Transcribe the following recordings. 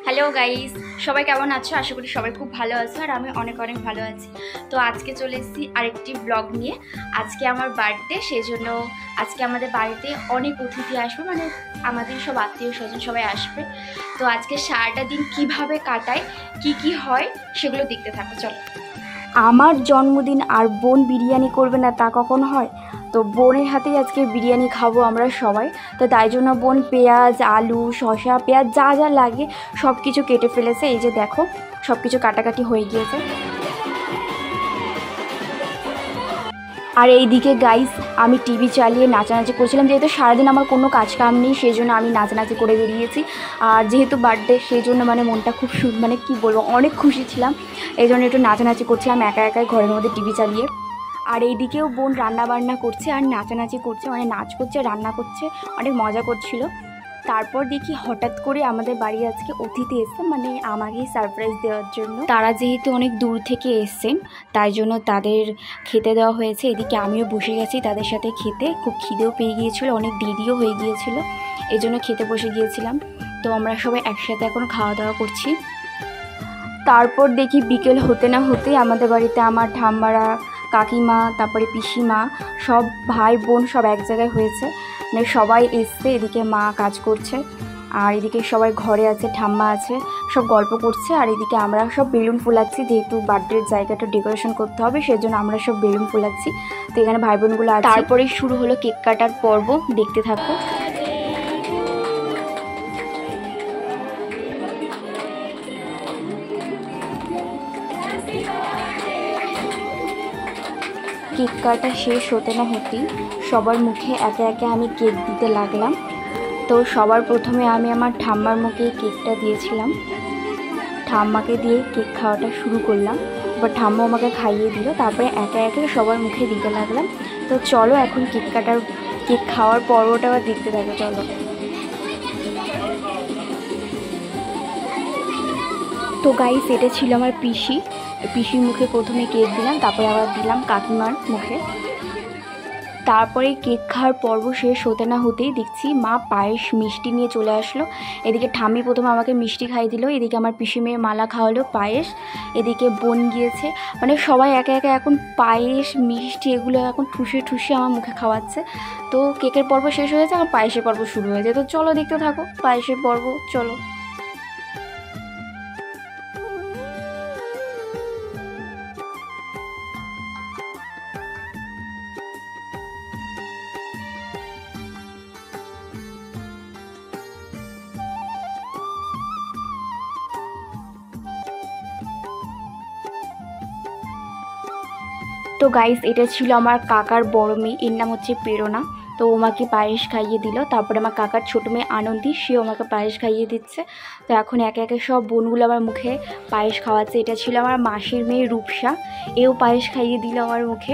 Hello guys, সবাই কেমন আছো? আশা করি সবাই খুব ভালো আছো আর আমি অনেক অনেক ভালো আছি। তো আজকে চলে এসেছি আরেকটি ব্লগ নিয়ে। আজকে আমার বার্থডে, সেই জন্য আজকে আমাদের বাড়িতে অনেক অতিথি আসবে, মানে আমাদের সব আত্মীয় স্বজন সবাই আসবে। তো আজকে সারাটা দিন কিভাবে কাটায়, কি হয় সেগুলো দেখতে থাকো, চলো। আমার জন্মদিন আর বোন বিরিয়ানি করবে না তা কখনো হয়? তো বোনের হাতেই আজকে বিরিয়ানি খাবো আমরা সবাই। তো তাই জন্য বোন পেঁয়াজ, আলু, শসা, পেঁয়াজ যা যা লাগে সব কিছু কেটে ফেলেছে। এই যে দেখো, সব কিছু কাটাকাটি হয়ে গিয়েছে। আর এইদিকে গাইস, আমি টিভি চালিয়ে নাচানাচি করছিলাম, যেহেতু সারাদিন আমার কোনো কাজ কাম নেই, সেই জন্য আমি নাচানাচি করে বেরিয়েছি। আর যেহেতু বার্থডে, সেই জন্য মনটা খুব মানে কি বলবো, অনেক খুশি ছিলাম। এই জন্য একটু নাচানাচি করছিলাম একা একাই ঘরের মধ্যে টিভি চালিয়ে। আর এইদিকেও বোন রান্না বান্না করছে আর নাচানাচি করছে, মানে নাচ করছে, রান্না করছে, অনেক মজা করছিল। তারপর দেখি হঠাৎ করে আমাদের বাড়ি আজকে অতিথি এসছে, মানে আমাকেই সারপ্রাইজ দেওয়ার জন্য। তারা যেহেতু অনেক দূর থেকে এসছেন, তাই জন্য তাদের খেতে দেওয়া হয়েছে। এদিকে আমিও বসে গেছি তাদের সাথে খেতে। খুব খিদেও পেয়ে গিয়েছিল, অনেক দেরিও হয়ে গিয়েছিল, এই জন্য খেতে বসে গিয়েছিলাম। তো আমরা সবাই একসাথে এখন খাওয়া দাওয়া করছি। তারপর দেখি বিকেল হতে না হতে আমাদের বাড়িতে আমার ঠাম্মারা, কাকিমা, তারপরে পিসিমা, সব ভাই বোন সব এক জায়গায় হয়েছে, মানে সবাই এসছে। এদিকে মা কাজ করছে আর এদিকে সবাই ঘরে আছে, ঠাম্মা আছে, সব গল্প করছে। আর এদিকে আমরা সব বেলুন ফুলাচ্ছি, যেহেতু বার্থডের জায়গাটা ডেকোরেশন করতে হবে, সেজন্য আমরা সব বেলুন ফুলাচ্ছি। তো এখানে ভাই বোনগুলো আছে। তারপরে শুরু হলো কেক কাটার পর্ব, দেখতে থাকো। কেক কাটা শেষ হতে না হতেই সবার মুখে একে একে আমি কেক দিতে লাগলাম। তো সবার প্রথমে আমি আমার ঠাম্মার মুখে কেকটা দিয়েছিলাম, ঠাম্মাকে দিয়ে কেক খাওয়াটা শুরু করলাম। এবার ঠাম্মা আমাকে খাইয়ে দিল, তারপরে একে একে সবার মুখে দিতে লাগলাম। তো চলো এখন কেক খাওয়ার পর্বটা আবার দেখতে থাকো, চলো। তো গাইস, এটা ছিল আমার পিসির মুখে প্রথমে কেক দিলাম, তারপরে আবার দিলাম কাকিমার মুখে। তারপরে কেক খাওয়ার পর্ব শেষ হতে না হতেই দেখছি মা পায়েস মিষ্টি নিয়ে চলে আসলো। এদিকে ঠাম্মি প্রথমে আমাকে মিষ্টি খাইয়ে দিল, এদিকে আমার পিসি মেয়ে মালা খাওয়ালো পায়েস, এদিকে বোন গিয়েছে, মানে সবাই একে একে এখন পায়েস মিষ্টি এগুলো এখন ঠুসে ঠুসে আমার মুখে খাওয়াচ্ছে। তো কেকের পর্ব শেষ হয়েছে, আমার পায়েসের পর্ব শুরু হয়েছে। তো চলো দেখতে থাকো পায়েসের পর্ব, চলো। তো গাইস, এটা ছিল আমার কাকার বড় মেয়ে, এর নাম হচ্ছে প্রেরণা। তো ও আমাকে পায়েস খাইয়ে দিল। তারপরে আমার কাকার ছোটো মেয়ে আনন্দী, সেও আমাকে পায়েস খাইয়ে দিচ্ছে। তো এখন একে একে সব বোনগুলো আমার মুখে পায়েস খাওয়াচ্ছে। এটা ছিল আমার মাসির মেয়ে রূপসা, এও পায়েস খাইয়ে দিল আমার মুখে।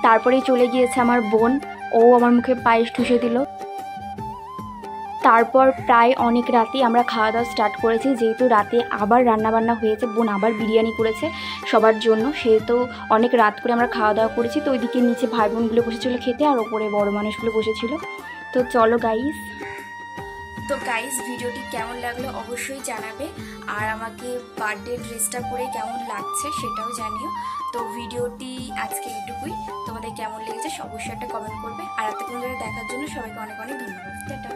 তারপরেই চলে গিয়েছে আমার বোন, ও আমার মুখে পায়েস ঠুসে দিল। তারপর প্রায় অনেক রাতেই আমরা খাওয়া দাওয়া স্টার্ট করেছি, যেহেতু রাতে আবার রান্নাবান্না হয়েছে, বোন আবার বিরিয়ানি করেছে সবার জন্য, সেহেতু অনেক রাত করে আমরা খাওয়া দাওয়া করেছি। তো ওইদিকে নিচে ভাই বোনগুলো বসেছিল খেতে, আর ওপরে বড় মানুষগুলো বসেছিল। তো চলো গাইস। তো গাইস, ভিডিওটি কেমন লাগলো অবশ্যই জানাবে, আর আমাকে বার্থডে ড্রেসটা পরে কেমন লাগছে সেটাও জানিও। তো ভিডিওটি আজকে এটুকুই, তোমাদের কেমন লেগেছে অবশ্যই একটা কমেন্ট করবে। আর এতক্ষণ ধরে দেখার জন্য সবাইকে অনেক অনেক ধন্যবাদ। টাটা।